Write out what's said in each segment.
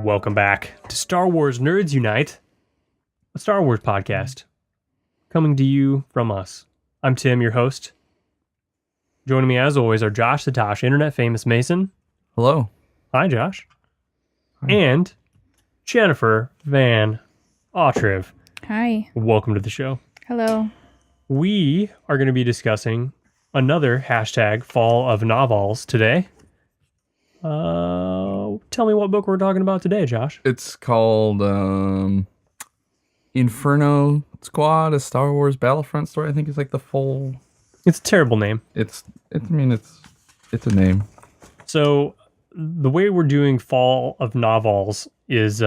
welcome back to Star Wars Nerds Unite, a Star Wars podcast, coming to you from us. I'm Tim, your host. Joining me as always are Josh the Tosh, internet famous Mason. Hello. Hi, Josh. Hi. And Jennifer Van Autreve. Hi. Welcome to the show. Hello. We are going to be discussing another hashtag Fall of Novels today. Tell me what book we're talking about today, Josh. It's called Inferno Squad, a Star Wars Battlefront story. I think it's like the full... It's a terrible name. It's a name. So the way we're doing Fall of Novels is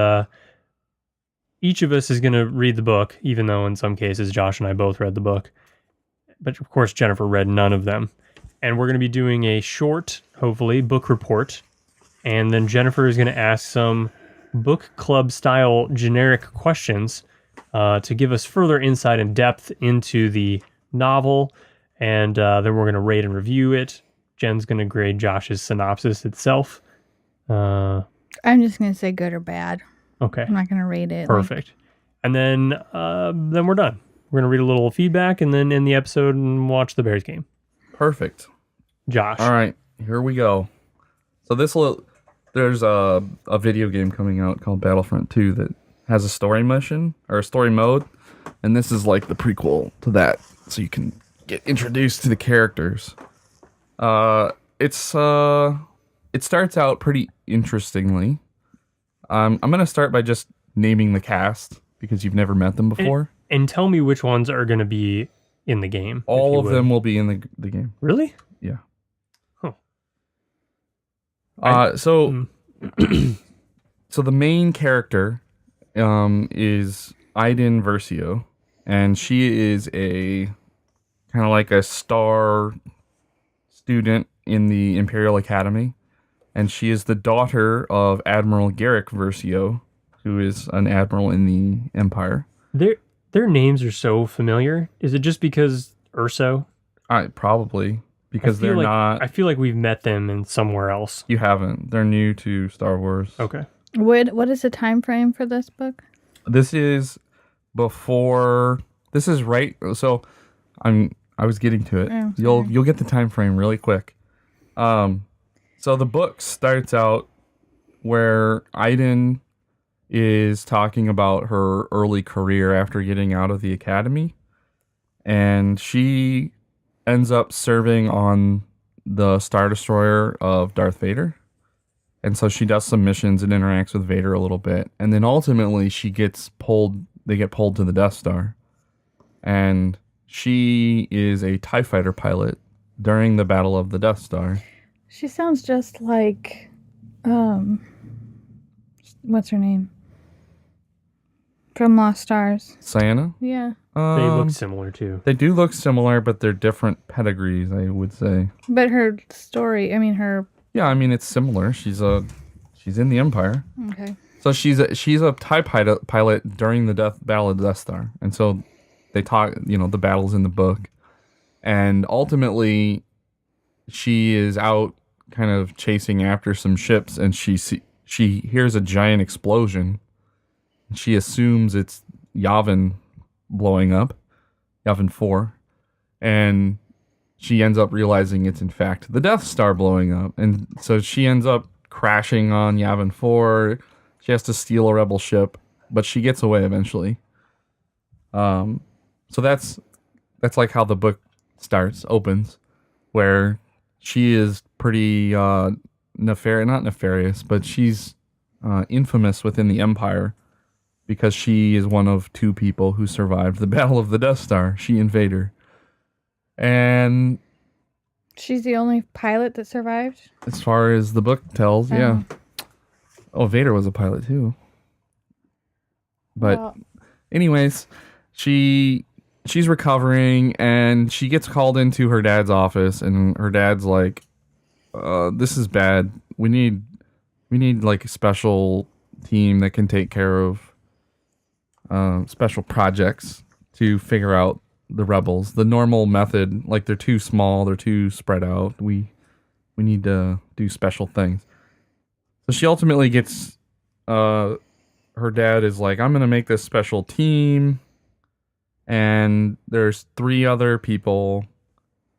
each of us is going to read the book, even though in some cases Josh and I both read the book. But of course, Jennifer read none of them. And we're going to be doing a short, hopefully, book report. And then Jennifer is going to ask some book club style generic questions to give us further insight and depth into the novel. And then we're going to rate and review it. Jen's going to grade Josh's synopsis itself. I'm just going to say good or bad. Okay. I'm not going to rate it. Perfect. And then we're done. We're going to read a little feedback and then end the episode and watch the Bears game. Perfect. Josh. All right, here we go. So there's a video game coming out called Battlefront 2 that has a story mission or a story mode, and this is like the prequel to that, so you can get introduced to the characters. It starts out pretty interestingly. I'm gonna start by just naming the cast because you've never met them before. And tell me which ones are going to be in the game. All of them will be in the game. Really? Yeah. Huh. So the main character is Iden Versio, and she is a kind of like a star student in the Imperial Academy, and she is the daughter of Admiral Garrick Versio, who is an admiral in the Empire. Their names are so familiar. Is it just because Urso? Probably. Because they're not... I feel like we've met them in somewhere else. You haven't. They're new to Star Wars. Okay. What is the time frame for this book? This is before... This is right... So, I was getting to it. Oh, You'll get the time frame really quick. So the book starts out where Iden is talking about her early career after getting out of the academy. And she ends up serving on the Star Destroyer of Darth Vader. And so she does some missions and interacts with Vader a little bit. And then ultimately they get pulled to the Death Star. And she is a TIE fighter pilot during the Battle of the Death Star. She sounds just like, what's her name? From Lost Stars. Ciena? Yeah. They look similar too. They do look similar, but they're different pedigrees, I would say. But her story, Yeah, it's similar. She's in the Empire. Okay. So she's a TIE pilot during the Battle of the Death Star. And so they talk, the battles in the book. And ultimately, she is out kind of chasing after some ships, and she hears a giant explosion. She assumes it's Yavin blowing up, Yavin 4, and she ends up realizing it's in fact the Death Star blowing up. And so she ends up crashing on Yavin 4. She has to steal a rebel ship, but she gets away eventually. So that's like how the book opens, where she is pretty not nefarious, but she's infamous within the Empire because she is one of two people who survived the Battle of the Death Star, she and Vader. And she's the only pilot that survived? As far as the book tells, yeah. Oh, Vader was a pilot too. But anyways, she's recovering, and she gets called into her dad's office, and her dad's like, this is bad. We need like a special team that can take care of special projects to figure out the rebels. The normal method, like, they're too small, they're too spread out. We need to do special things. So she ultimately gets her dad is like, I'm going to make this special team. And there's 3 other people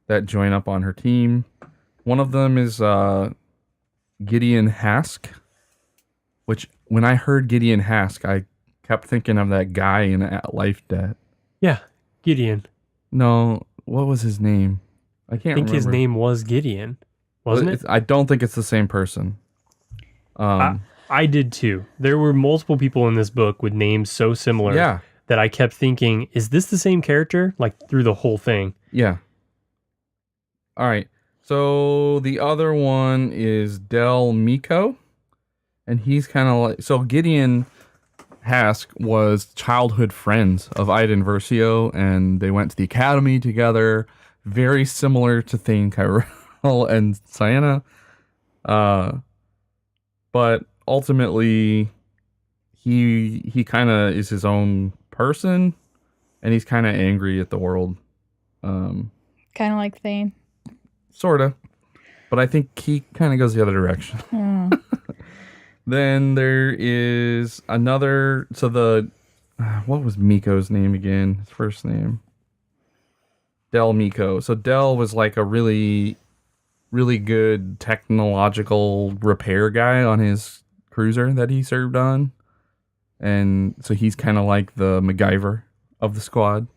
that join up on her team. One of them is Gideon Hask, which when I heard Gideon Hask, I kept thinking of that guy in Life Debt. Yeah, Gideon. No, what was his name? I can't remember. His name was Gideon, wasn't it? I don't think it's the same person. I did too. There were multiple people in this book with names so similar that I kept thinking, is this the same character? Like through the whole thing. Yeah. All right. So the other one is Del Miko. And he's kind of like... So Gideon Hask was childhood friends of Iden Versio, and they went to the academy together. Very similar to Thane Kyrell and Sienna. But ultimately, he kind of is his own person, and he's kind of angry at the world. Kind of like Thane. Sort of. But I think he kind of goes the other direction. Then there is another... So what was Miko's name again? His first name? Del Miko. So Del was like a really, really good technological repair guy on his cruiser that he served on. And so he's kind of like the MacGyver of the squad.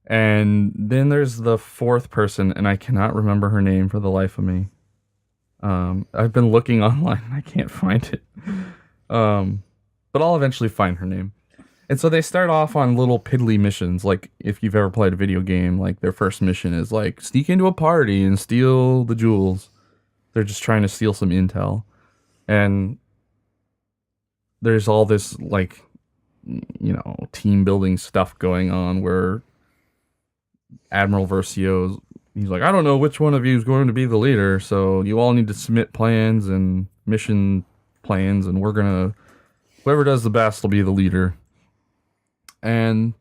And then there's the 4th person, and I cannot remember her name for the life of me. I've been looking online and I can't find it. But I'll eventually find her name. And so they start off on little piddly missions. Like if you've ever played a video game, like their first mission is like sneak into a party and steal the jewels. They're just trying to steal some intel. And there's all this like, team building stuff going on where Admiral Versio, he's like, I don't know which one of you is going to be the leader, so you all need to submit plans and mission plans, and whoever does the best will be the leader. And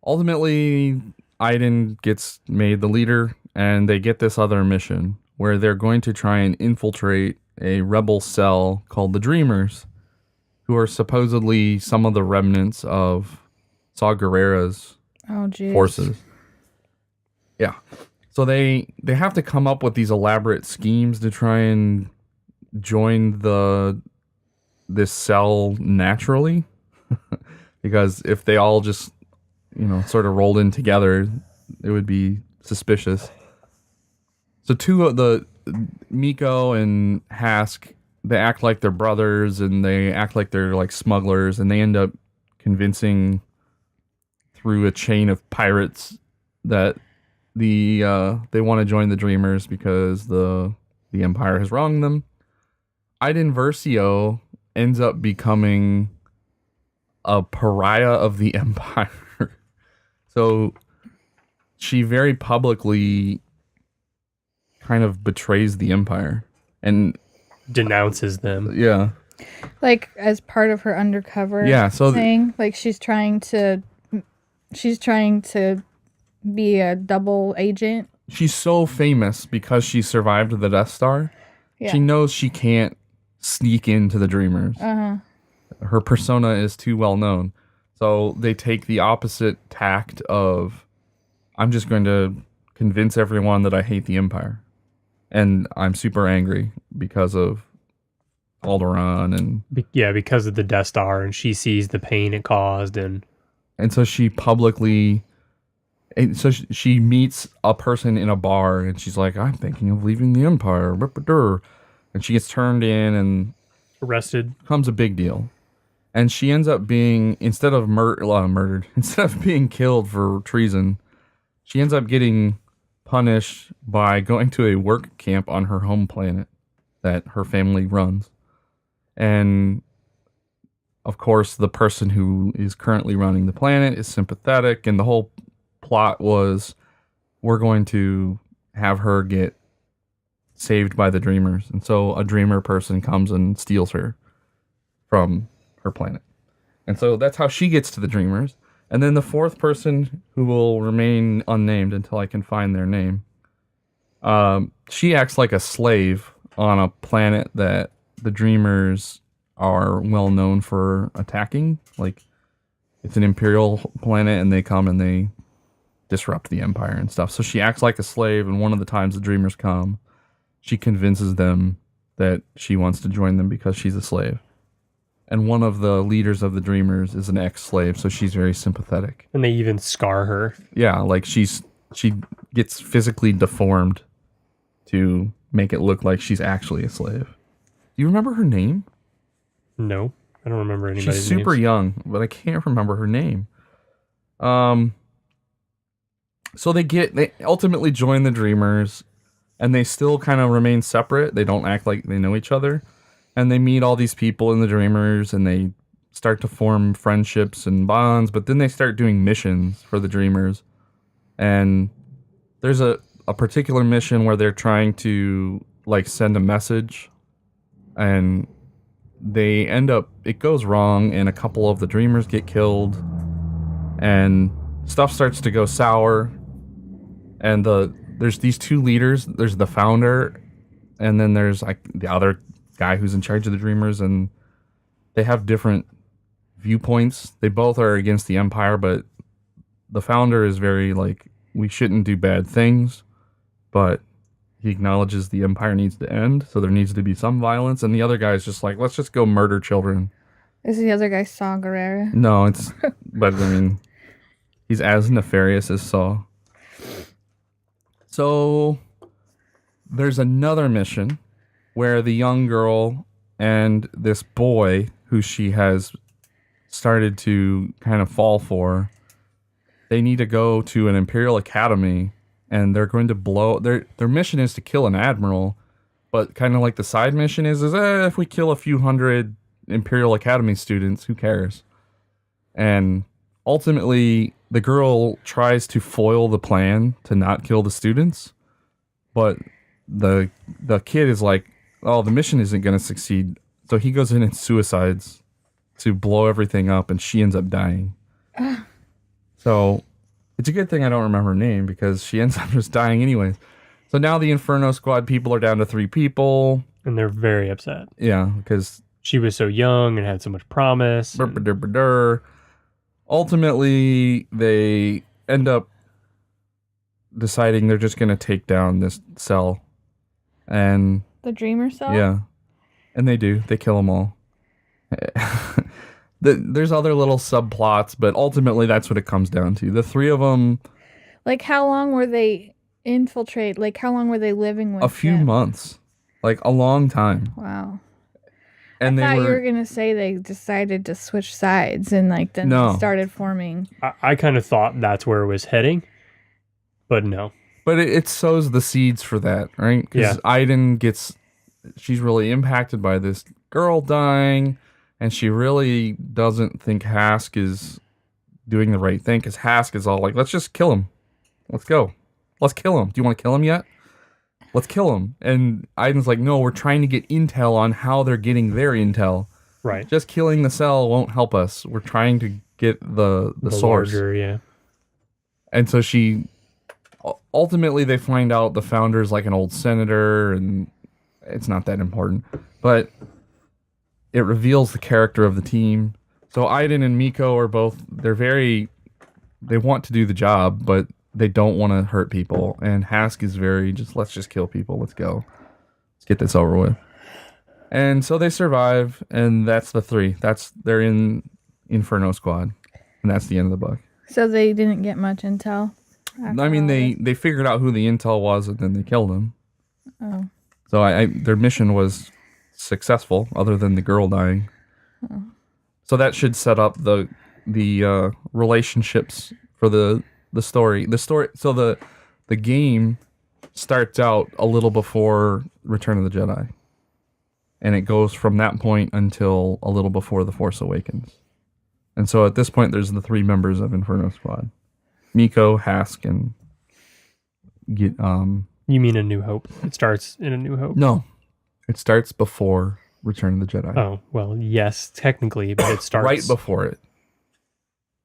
ultimately, Iden gets made the leader, and they get this other mission where they're going to try and infiltrate a rebel cell called the Dreamers, who are supposedly some of the remnants of Saw Gerrera's forces. Yeah. So they have to come up with these elaborate schemes to try and join this cell naturally. Because if they all just, sort of rolled in together, it would be suspicious. So 2 of the Miko and Hask, they act like they're brothers, and they act like they're like smugglers, and they end up convincing through a chain of pirates that they want to join the Dreamers because the Empire has wronged them. Iden Versio ends up becoming a pariah of the Empire. So she very publicly kind of betrays the Empire and denounces them. Yeah. Like as part of her undercover thing. Like she's trying to be a double agent. She's so famous because she survived the Death Star. Yeah. She knows she can't sneak into the Dreamers. Her persona is too well known. So they take the opposite tact of, I'm just going to convince everyone that I hate the Empire. And I'm super angry because of Alderaan and... because of the Death Star, and she sees the pain it caused. And so she publicly... And so she meets a person in a bar, and she's like, I'm thinking of leaving the Empire. And she gets turned in and... arrested. Becomes a big deal. And she ends up being, instead of murdered, instead of being killed for treason, she ends up getting punished by going to a work camp on her home planet that her family runs. And of course, the person who is currently running the planet is sympathetic, and the whole plot was, we're going to have her get saved by the Dreamers. And so a Dreamer person comes and steals her from her planet. And so that's how she gets to the Dreamers. And then the 4th person, who will remain unnamed until I can find their name, she acts like a slave on a planet that the Dreamers are well known for attacking. Like, it's an Imperial planet, and they come and they disrupt the Empire and stuff. So she acts like a slave, and one of the times the Dreamers come, she convinces them that she wants to join them because she's a slave. And one of the leaders of the Dreamers is an ex-slave, so she's very sympathetic. And they even scar her. Yeah, like she gets physically deformed to make it look like she's actually a slave. Do you remember her name? No, I don't remember anybody's names. She's super young, but I can't remember her name. So they ultimately join the Dreamers, and they still kind of remain separate. They don't act like they know each other. And they meet all these people in the Dreamers, and they start to form friendships and bonds, but then they start doing missions for the Dreamers. And there's a particular mission where they're trying to like send a message, and they end up, it goes wrong, and a couple of the Dreamers get killed, and stuff starts to go sour. And there's these two leaders. There's the founder, and then there's like the other guy who's in charge of the Dreamers, and they have different viewpoints. They both are against the Empire, but the founder is very like, we shouldn't do bad things, but he acknowledges the Empire needs to end, so there needs to be some violence. And the other guy is just like, let's just go murder children. Is the other guy Saw Gerrera? No, it's, but I mean, he's as nefarious as Saw. So there's another mission where the young girl and this boy who she has started to kind of fall for, they need to go to an Imperial Academy, and they're going to blow, their mission is to kill an admiral, but kind of like the side mission is if we kill a few hundred Imperial Academy students, who cares? And ultimately, the girl tries to foil the plan to not kill the students, but the kid is like, oh, the mission isn't going to succeed. So he goes in and suicides to blow everything up, and she ends up dying. So it's a good thing I don't remember her name, because she ends up just dying anyways. So now the Inferno Squad people are down to 3 people. And they're very upset. Yeah, because she was so young and had so much promise. Ultimately, they end up deciding they're just going to take down this cell. And The Dreamer cell? yeah, and they do. They kill them all. There's other little subplots, but ultimately that's what it comes down to. The 3 of them... Like, how long were they infiltrate? Like, how long were they living with A few him? months. Like, a long time. Wow. And I thought they you were going to say they decided to switch sides, and, like, then No. they started forming. I kind of thought that's where it was heading, but no. But it sows the seeds for that, right? Because Iden gets... She's really impacted by this girl dying, and she really doesn't think Hask is doing the right thing, because Hask is all like, let's just kill him. Let's go. Let's kill him. Do you want to kill him yet? Let's kill him. And Iden's like, no, we're trying to get intel on how they're getting their intel. Right. Just killing the cell won't help us. We're trying to get the source. Larger, yeah. And so ultimately they find out the founder's like an old senator, and it's not that important. But it reveals the character of the team. So Iden and Miko are both, they want to do the job, but they don't want to hurt people. And Hask is very let's just kill people. Let's go. Let's get this over with. And so they survive, and that's the 3. They're in Inferno Squad, and that's the end of the book. So they didn't get much intel? I mean, they figured out who the intel was, and then they killed him. Oh. So their mission was successful, other than the girl dying. Oh. So that should set up the relationships for the story. So the game starts out a little before Return of the Jedi, and it goes from that point until a little before The Force Awakens. And so at this point, there's the 3 members of Inferno Squad: Miko, Hask, and You mean A New Hope? It starts in A New Hope. No, it starts before Return of the Jedi. Oh, well, yes, technically, but it starts right before it.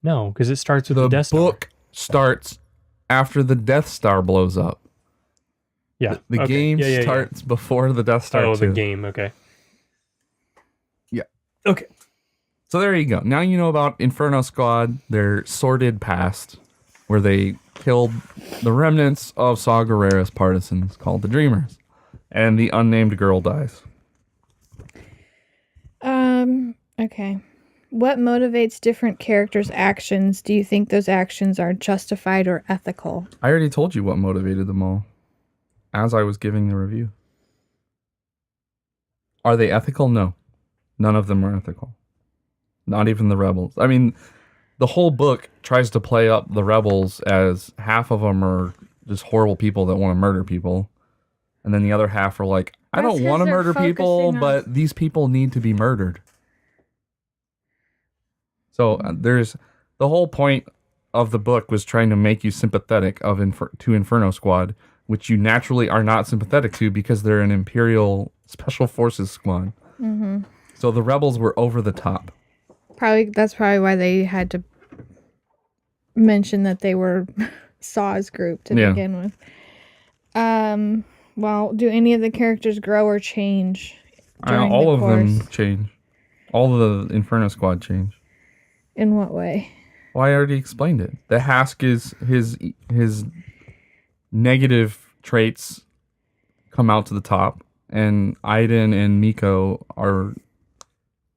No, because it starts with the Death Star. The book starts after the Death Star blows up. Yeah. The game starts before the Death Star. Oh, too. the game, okay. Yeah. Okay. So there you go. Now you know about Inferno Squad, their sordid past, where they killed the remnants of Saw Gerrera's partisans called the Dreamers. And the unnamed girl dies. Okay. What motivates different characters' actions? Do you think those actions are justified or ethical? I already told you what motivated them all as I was giving the review. Are they ethical? No. None of them are ethical. Not even the rebels. I mean, the whole book tries to play up the rebels as half of them are just horrible people that want to murder people. And then the other half are like, I That's don't want to 'cause they're murder people, focusing on- but these people need to be murdered. So there's the whole point of the book was trying to make you sympathetic to Inferno Squad, which you naturally are not sympathetic to because they're an Imperial Special Forces squad. Mm-hmm. So the rebels were over the top. That's probably why they had to mention that they were Saw's group to begin with. Well, do any of the characters grow or change during All the of course? them change. All of the Inferno Squad change. In what way? Well, I already explained it. The Hask is his negative traits come out to the top, and Aiden and Miko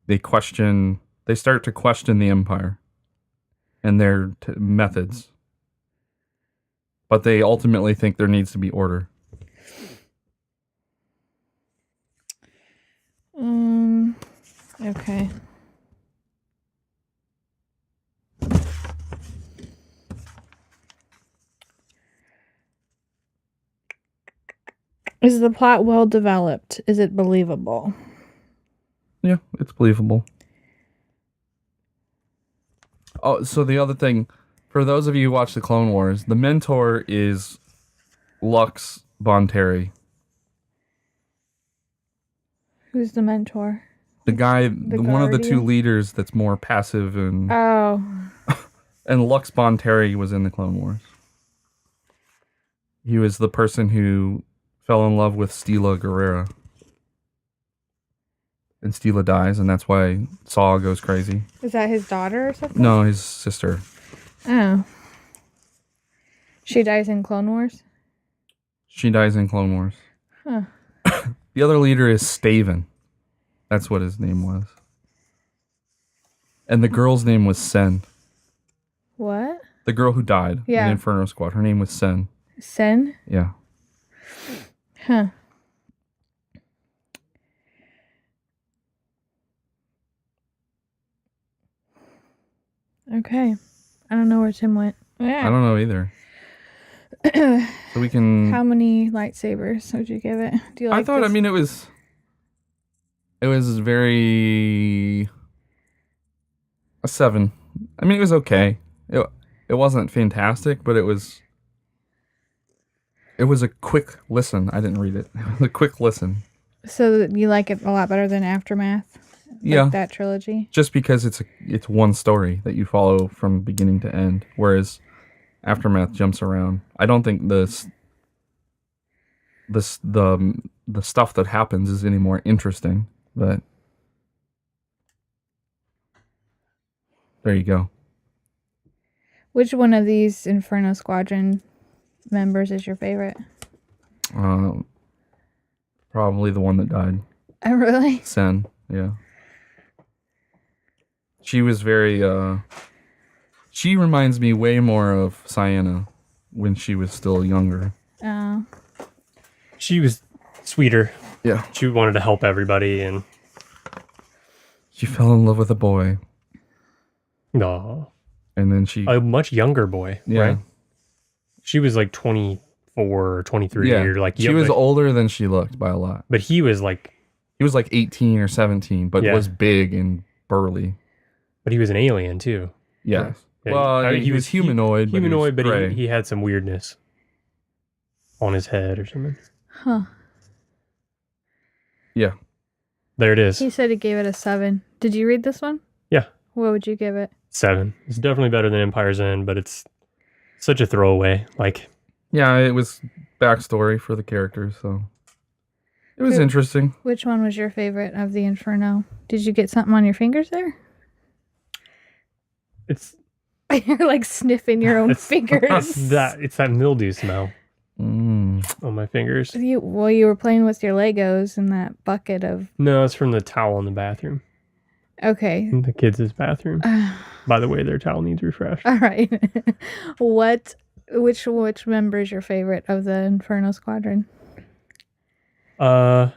they start to question the Empire and their methods, but they ultimately think there needs to be order. Okay. Is the plot well developed? Is it believable? Yeah, it's believable. Oh, so the other thing, for those of you who watch the Clone Wars, the mentor is Lux Bonteri. Who's the mentor? The guy, one of the two Guardian? leaders that's more passive, and Oh. Lux Bonteri was in the Clone Wars. He was the person who fell in love with Stila Gerrera. And Stila dies, and that's why Saw goes crazy. Is that his daughter or something? No, his sister. Oh. She dies in Clone Wars? She dies in Clone Wars. Huh. The other leader is Staven. That's what his name was. And the girl's name was Sen. What? The girl who died in Inferno Squad. Her name was Sen. Sen? Yeah. Huh. Okay. I don't know where Tim went. I don't know either. So we can... How many lightsabers would you give it? Do you like I thought, this? I mean, it was very... a 7. I mean, it was okay. It wasn't fantastic, but it was a quick listen. I didn't read it. It was a quick listen. So you like it a lot better than Aftermath? Yeah. Like that trilogy? Just because it's one story that you follow from beginning to end, whereas Aftermath jumps around. I don't think the stuff that happens is any more interesting, but there you go. Which one of these Inferno Squadron members is your favorite? Probably the one that died. Oh, really? Sen, yeah. She was very, she reminds me way more of Sienna when she was still younger. Oh. She was sweeter. Yeah. She wanted to help everybody, and She fell in love with a boy. no, And then she... a much younger boy, yeah. right? She was like 24 or 23 Yeah. or like She was older than she looked by a lot. but he was like 18 or 17, but Yeah. was big and burly. but he was an alien too. Yes. Yeah, Well, I mean, he was humanoid, but but he had some weirdness on his head or something. Huh. Yeah. There it is. He said he gave it a 7. Did you read this one? Yeah. What would you give it? 7. It's definitely better than Empire's End, but it's such a throwaway. Like, Yeah, it was backstory for the characters, so. It was interesting. Which one was your favorite of the Inferno? Did you get something on your fingers there? You're like sniffing your own fingers. It's that mildew smell on my fingers. You were playing with your Legos in that bucket of... No, it's from the towel in the bathroom. Okay. In the kids' bathroom. By the way, their towel needs refreshed. All right. Which member is your favorite of the Inferno Squadron? Yeah,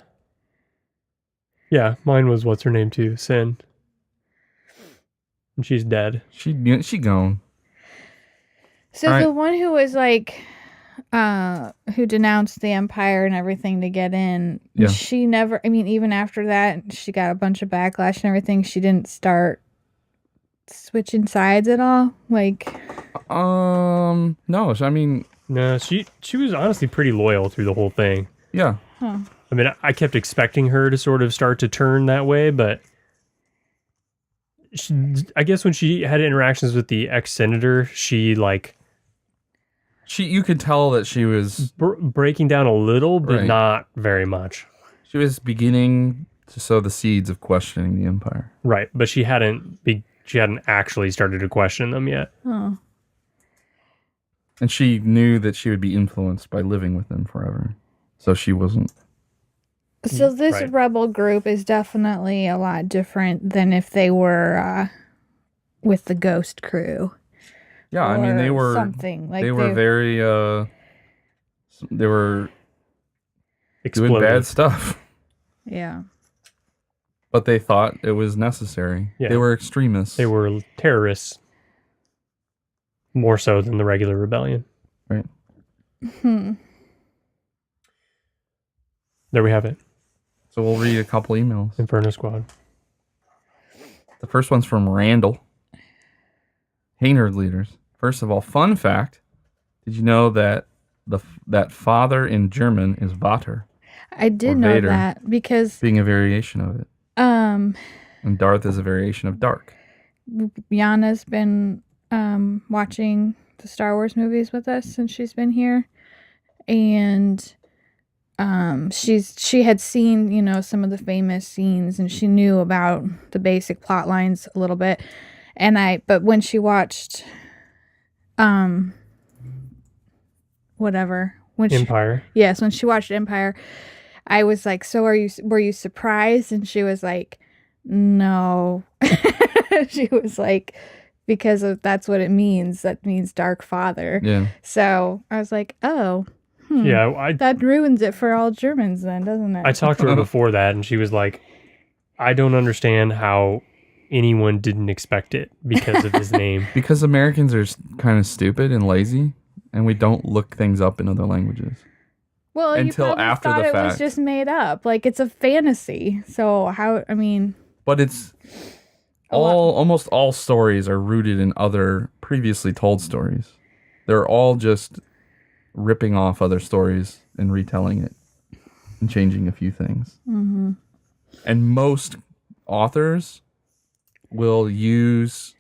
mine was what's her name too, Sin. And she's dead. She gone. So the one who was like, who denounced the Empire and everything to get in, she never, I mean, even after that, she got a bunch of backlash and everything. She didn't start switching sides at all? Like... No, I mean... No, she was honestly pretty loyal through the whole thing. Yeah. Huh. I mean, I kept expecting her to sort of start to turn that way, but I guess when she had interactions with the ex-senator, you could tell that she was... breaking down a little, but not very much. She was beginning to sow the seeds of questioning the Empire. Right, but she hadn't actually started to question them yet. Oh. And she knew that she would be influenced by living with them forever. So she wasn't. So this rebel group is definitely a lot different than if they were with the Ghost crew. Yeah, I mean, they were something like they were very they were doing bad stuff. Yeah. But they thought it was necessary. Yeah. They were extremists. They were terrorists. More so than the regular rebellion. Right. There we have it. So we'll read a couple emails. Inferno Squad. The first one's from Randall. Hey, nerd leaders. First of all, fun fact. Did you know that that father in German is Vater? I did know Vader, that because... being a variation of it. And Darth is a variation of Dark. Yana's been... watching the Star Wars movies with us since she's been here, and she had seen some of the famous scenes, and she knew about the basic plot lines a little bit. But when she watched Empire, when she watched Empire, I was like, so were you surprised? And she was like, no. She was like, because that's what it means. That means Dark Father. Yeah. So I was like, oh, yeah, that ruins it for all Germans then, doesn't it? I talked to her before that, and she was like, I don't understand how anyone didn't expect it because of his name. Because Americans are kind of stupid and lazy, and we don't look things up in other languges. Well, until after the fact. It was just made up. Like, it's a fantasy. So how, I mean... But it's... almost all stories are rooted in other previously told stories. They're all just ripping off other stories and retelling it and changing a few things. Mm-hmm. And most authors will use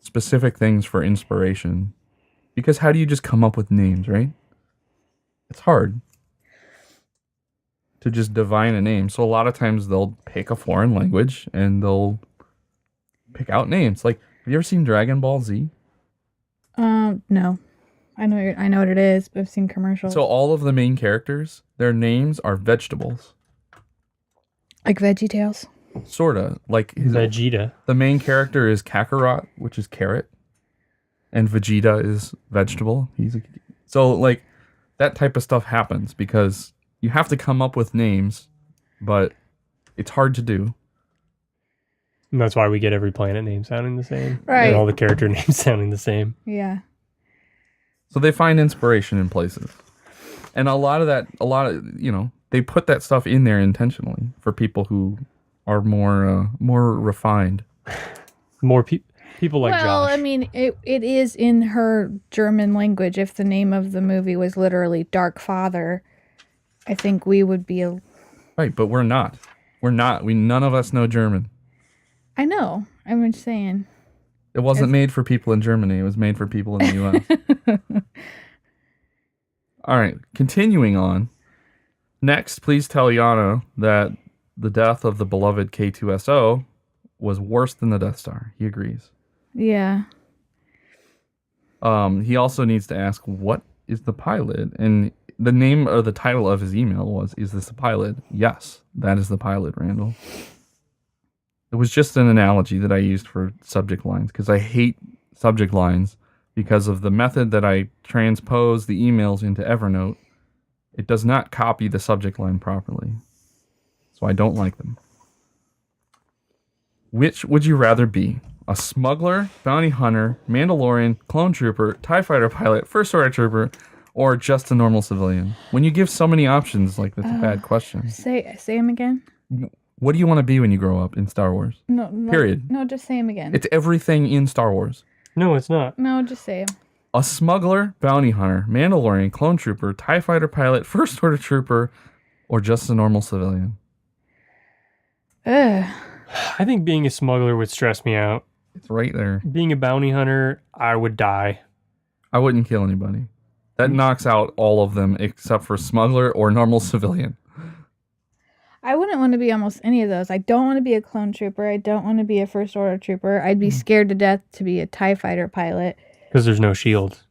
specific things for inspiration, because how do you just come up with names, right? It's hard to just divine a name. So a lot of times they'll pick a foreign language and they'll pick out names. Like, have you ever seen Dragon Ball Z? No. I know what it is, but I've seen commercials. So all of the main characters, their names are vegetables. Like VeggieTales? Sorta. Like Vegeta. The main character is Kakarot, which is carrot. And Vegeta is vegetable. So like that type of stuff happens because you have to come up with names, but it's hard to do. And that's why we get every planet name sounding the same. Right. And all the character names sounding the same. Yeah. So they find inspiration in places. And a lot of, they put that stuff in there intentionally for people who are more refined. More people like Josh. Well, I mean, it is in her German language. If the name of the movie was literally Dark Father, I think we would be Right, but we're not. None of us know German. I know. I'm just saying. It wasn't made for people in Germany. It was made for people in the U.S. All right, continuing on. Next, please tell Yana that the death of the beloved K2SO was worse than the Death Star. He agrees. Yeah. He also needs to ask, what is the pilot? And the name or the title of his email was, is this the pilot? Yes, that is the pilot, Randall. It was just an analogy that I used for subject lines because I hate subject lines because of the method that I transpose the emails into Evernote. It does not copy the subject line properly. So I don't like them. Which would you rather be? A smuggler, bounty hunter, Mandalorian, clone trooper, TIE fighter pilot, first order trooper, or just a normal civilian? When you give so many options, like that's a bad question. Say him again. What do you want to be when you grow up in Star Wars? No. Period. No, just say him again. It's everything in Star Wars. No, it's not. No, just say him. A smuggler, bounty hunter, Mandalorian, clone trooper, TIE fighter pilot, first order trooper, or just a normal civilian? Ugh. I think being a smuggler would stress me out. It's right there. Being a bounty hunter, I would die. I wouldn't kill anybody. That knocks out all of them except for smuggler or normal civilian. I wouldn't want to be almost any of those. I don't want to be a clone trooper. I don't want to be a first order trooper. I'd be scared to death to be a TIE fighter pilot. Because there's no shield.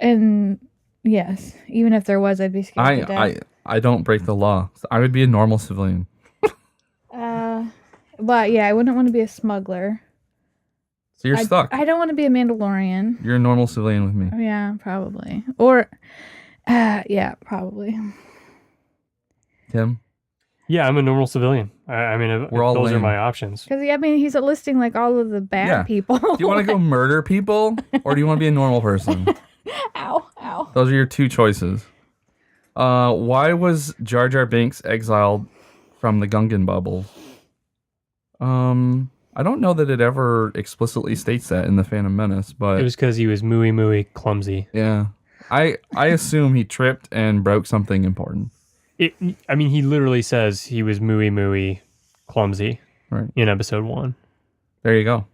And yes, even if there was, I'd be scared to death. I don't break the law. I would be a normal civilian. But yeah, I wouldn't want to be a smuggler. So you're stuck. I don't want to be a Mandalorian. You're a normal civilian with me. Yeah, probably. Or, yeah, probably. Tim? Yeah, I'm a normal civilian. I mean, We're all those lame. are my options. Because, I mean, he's listing like all of the bad people. Do you want to go murder people or do you want to be a normal person? Ow. Those are your two choices. Why was Jar Jar Binks exiled from the Gungan bubble? I don't know that it ever explicitly states that in the Phantom Menace, but It was because he was mooey clumsy. yeah, I assume he tripped and broke something important. I mean, he literally says he was mooey clumsy Right. in episode 1. There you go.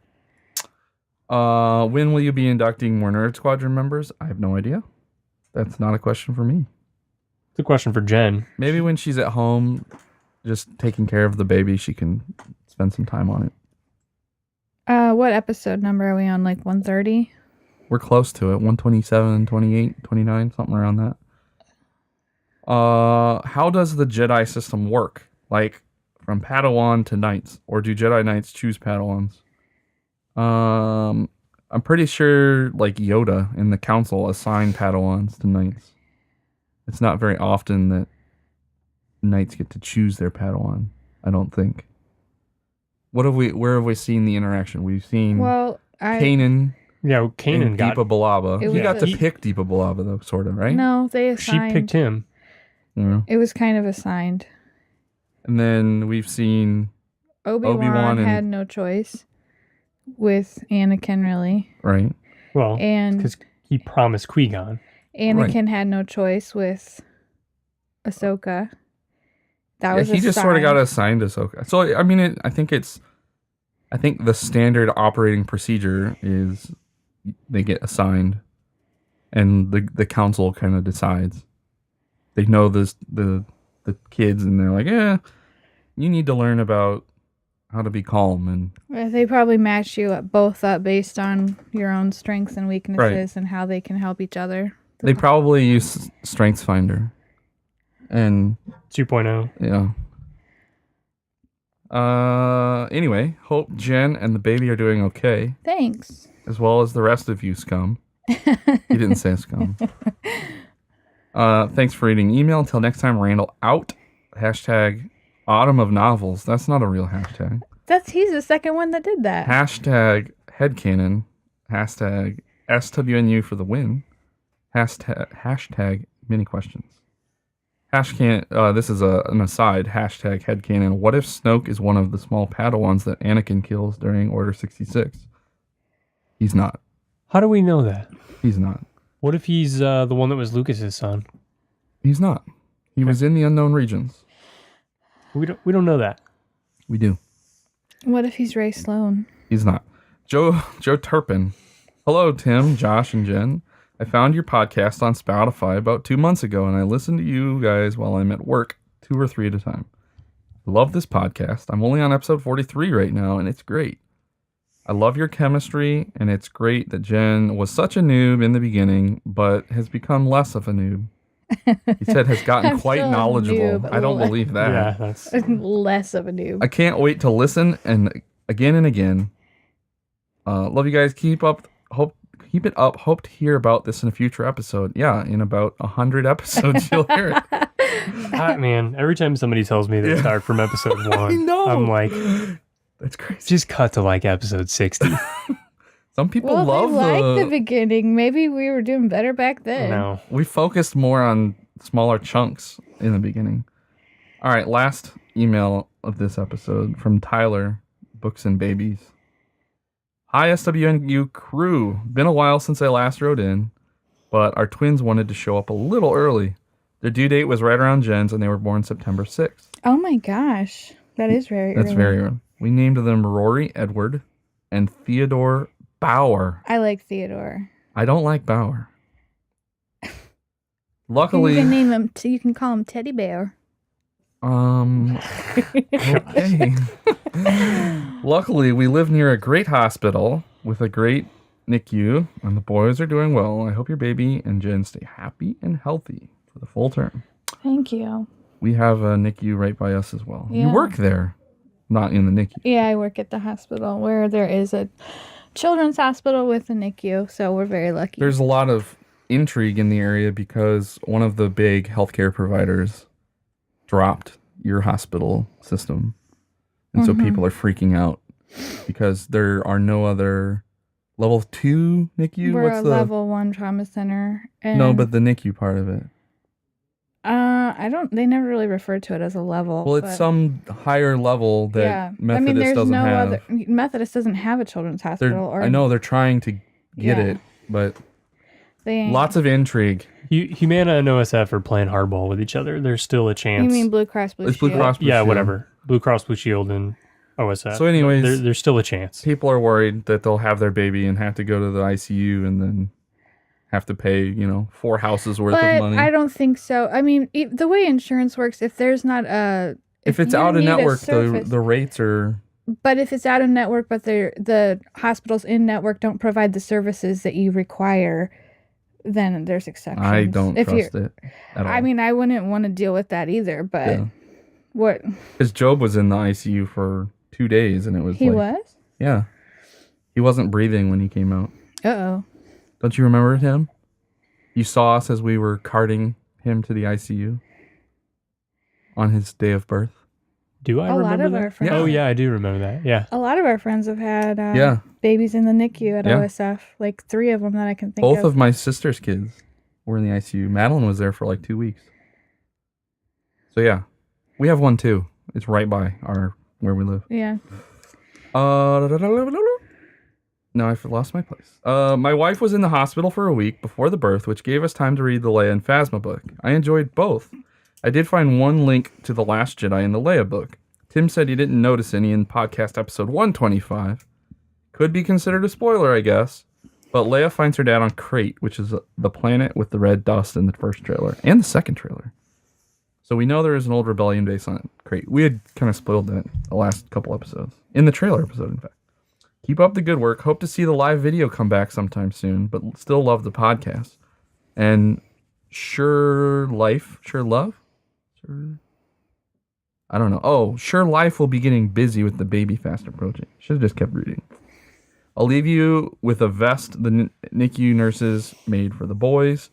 When will you be inducting more Nerd Squadron members? I have no idea. That's not a question for me. It's a question for Jen. Maybe when she's at home, just taking care of the baby, she can spend some time on it. What episode number are we on? Like 130? We're close to it. 127, 28, 29, something around that. How does the Jedi system work? Like, from Padawan to Knights? Or do Jedi Knights choose Padawans? I'm pretty sure, like, Yoda and the Council assign Padawans to Knights. It's not very often that Knights get to choose their Padawan, I don't think. Where have we seen the interaction? We've seen Kanan. Yeah, Kanan and got... Deepa B'Elaba. He got to pick Deepa B'Elaba, though, sort of, right? No, they assigned. She picked him. Yeah. It was kind of assigned. And then we've seen Obi-Wan had no choice with Anakin, really. Right. Well, and because he promised Qui-Gon. Anakin had no choice with Ahsoka. That was he just sort of got assigned Ahsoka. So I mean, I think the standard operating procedure is they get assigned, and the council kind of decides. They know the kids, and they're like, yeah, you need to learn about how to be calm, and they probably match you both up based on your own strengths and weaknesses and how they can help each other. They probably use Strengths Finder. And 2.0. Yeah. Anyway, hope Jen and the baby are doing okay. Thanks. As well as the rest of you scum. He didn't say scum. Thanks for reading email. Until next time, Randall out. Hashtag Autumn of Novels. That's not a real hashtag. He's the second one that did that. Hashtag headcanon. Hashtag SWNU for the win. Hashtag many questions. This is an aside. Hashtag headcanon. What if Snoke is one of the small Padawans that Anakin kills during Order 66? He's not. How do we know that? He's not. What if he's the one that was Lucas's son? He's not. He was in the unknown regions. We don't know that. We do. What if he's Ray Sloan? He's not. Joe Turpin. Hello, Tim, Josh, and Jen. I found your podcast on Spotify about 2 months ago, and I listen to you guys while I'm at work, 2 or 3 at a time. I love this podcast. I'm only on episode 43 right now, and it's great. I love your chemistry, and it's great that Jen was such a noob in the beginning, but has become less of a noob. He said has gotten quite knowledgeable. I don't believe that. Yeah, that's less of a noob. I can't wait to listen and again. Love you guys. Keep it up. Hope to hear about this in a future episode. Yeah, in about 100 episodes you'll hear it. Man, every time somebody tells me they start from episode 1, I'm like, that's crazy. Just cut to like episode 60. Some people love the beginning. Maybe we were doing better back then. No. We focused more on smaller chunks in the beginning. All right, last email of this episode from Tyler, Books and Babies. Hi, SWNU crew. Been a while since I last wrote in, but our twins wanted to show up a little early. Their due date was right around Jen's, and they were born September 6th. Oh my gosh. That is very early. That's very early. We named them Rory Edward and Theodore Bauer. I like Theodore. I don't like Bauer. Luckily, you can name him. You can call him Teddy Bear. Okay. Luckily, we live near a great hospital with a great NICU, and the boys are doing well. I hope your baby and Jen stay happy and healthy for the full term. Thank you. We have a NICU right by us as well. Yeah. You work there, not in the NICU. Yeah, I work at the hospital where there is a children's hospital with a NICU, so we're very lucky. There's a lot of intrigue in the area because one of the big healthcare providers dropped your hospital system. And so people are freaking out because there are no other level 2 NICU. We're a level 1 trauma center. And no, but the NICU part of it. They never really referred to it as a level. Well, it's some higher level that Methodist doesn't have. Methodist doesn't have a children's hospital. I know they're trying to get it, but lots of intrigue. Humana and OSF are playing hardball with each other. There's still a chance. You mean Blue Cross Blue Shield? It's Blue Cross Blue Shield. Whatever. Blue Cross Blue Shield and OSF. So anyways, there's still a chance. People are worried that they'll have their baby and have to go to the ICU and then have to pay, 4 houses worth of money. I don't think so. I mean, the way insurance works, if there's not a... If it's out of network, the rates are... But if it's out of network, but the hospitals in network don't provide the services that you require, then there's exceptions. I don't trust it at all. I mean, I wouldn't want to deal with that either, but what? Because Job was in the ICU for 2 days, and it was He was? Yeah. He wasn't breathing when he came out. Uh-oh. Don't you remember him? You saw us as we were carting him to the ICU on his day of birth. Do I remember that? Our friends, Oh, yeah, I do remember that. Yeah. A lot of our friends have had babies in the NICU at OSF. Like 3 of them that I can think of. Both of my sister's kids were in the ICU. Madeline was there for like 2 weeks. So yeah, we have one too. It's right by where we live. Yeah. No, I've lost my place. My wife was in the hospital for a week before the birth, which gave us time to read the Leia and Phasma book. I enjoyed both. I did find one link to The Last Jedi in the Leia book. Tim said he didn't notice any in podcast episode 125. Could be considered a spoiler, I guess. But Leia finds her dad on Crate, which is the planet with the red dust in the first trailer and the second trailer. So we know there is an old rebellion base on Crate. We had kind of spoiled that the last couple episodes. In the trailer episode, in fact. Keep up the good work. Hope to see the live video come back sometime soon, but still love the podcast. And Sure Life will be getting busy with the baby fast approaching. Should have just kept reading. I'll leave you with a vest the NICU nurses made for the boys.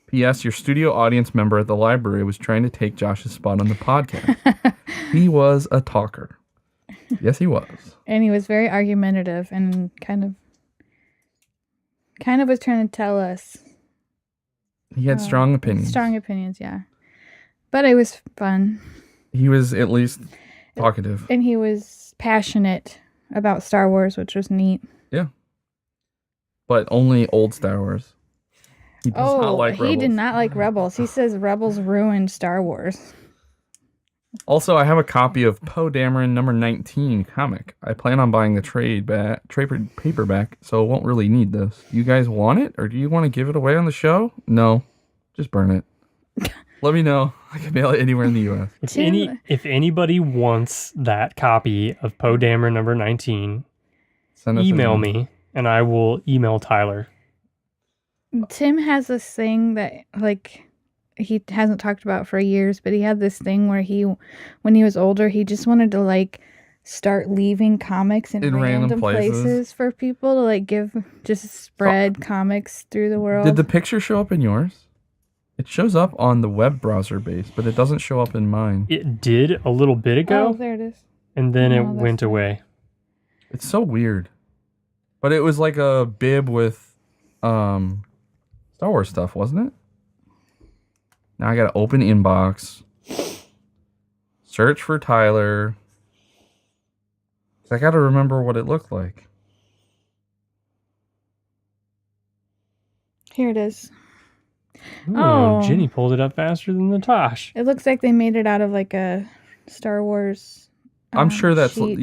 P.S. Your studio audience member at the library was trying to take Josh's spot on the podcast. He was a talker. Yes, he was. And he was very argumentative and kind of was trying to tell us. He had strong opinions. Strong opinions, yeah. But it was fun. He was at least talkative. And he was passionate about Star Wars, which was neat. Yeah. But only old Star Wars. He does not like Rebels. He did not like Rebels. He says Rebels ruined Star Wars. Also, I have a copy of Poe Dameron number 19 comic. I plan on buying the paperback, so I won't really need this. You guys want it, or do you want to give it away on the show? No, just burn it. Let me know. I can mail it anywhere in the U.S. If anybody wants that copy of Poe Dameron number 19, email me, and I will email Tyler. Tim has this thing that, like, he hasn't talked about for years, but he had this thing where when he was older, he just wanted to, like, start leaving comics in random places for people to, like, spread comics through the world. Did the picture show up in yours? It shows up on the web browser base, but it doesn't show up in mine. It did a little bit ago. Oh, there it is. And then it went away. It's so weird. But it was like a bib with Star Wars stuff, wasn't it? Now I gotta open inbox. Search for Tyler. I gotta remember what it looked like. Here it is. Ooh, Ginny pulled it up faster than Natasha. It looks like they made it out of like a Star Wars I'm sure that's, sheet.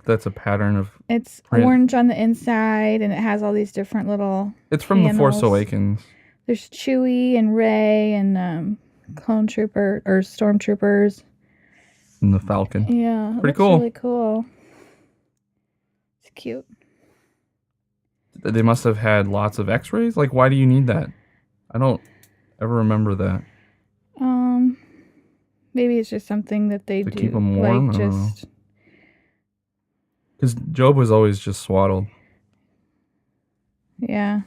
That's a pattern of It's print. orange on the inside, and it has all these different little It's from panels. The Force Awakens. There's Chewie and Rey and clone trooper or stormtroopers. And the Falcon. Yeah. Pretty cool. Really cool. It's cute. They must have had lots of x-rays? Like, why do you need that? I don't ever remember that. Maybe it's just something that they do. To keep them warm? Like, just... Because Job was always just swaddled. Yeah.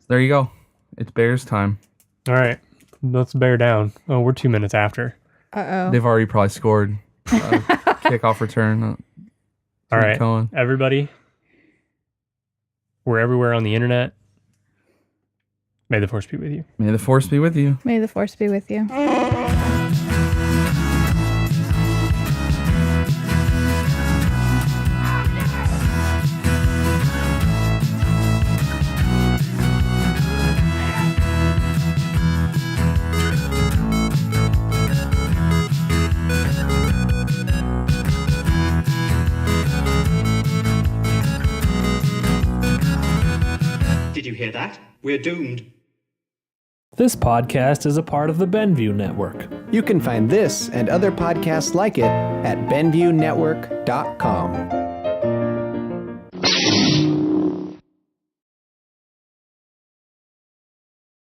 There you go. It's Bears time. All right. Let's bear down. Oh, we're 2 minutes after. Uh-oh. They've already probably scored. Kickoff return. All right. Cohen. Everybody. We're everywhere on the internet. May the Force be with you. May the Force be with you. May the Force be with you. Did you hear that? We're doomed. This podcast is a part of the BenView Network. You can find this and other podcasts like it at BenViewNetwork.com.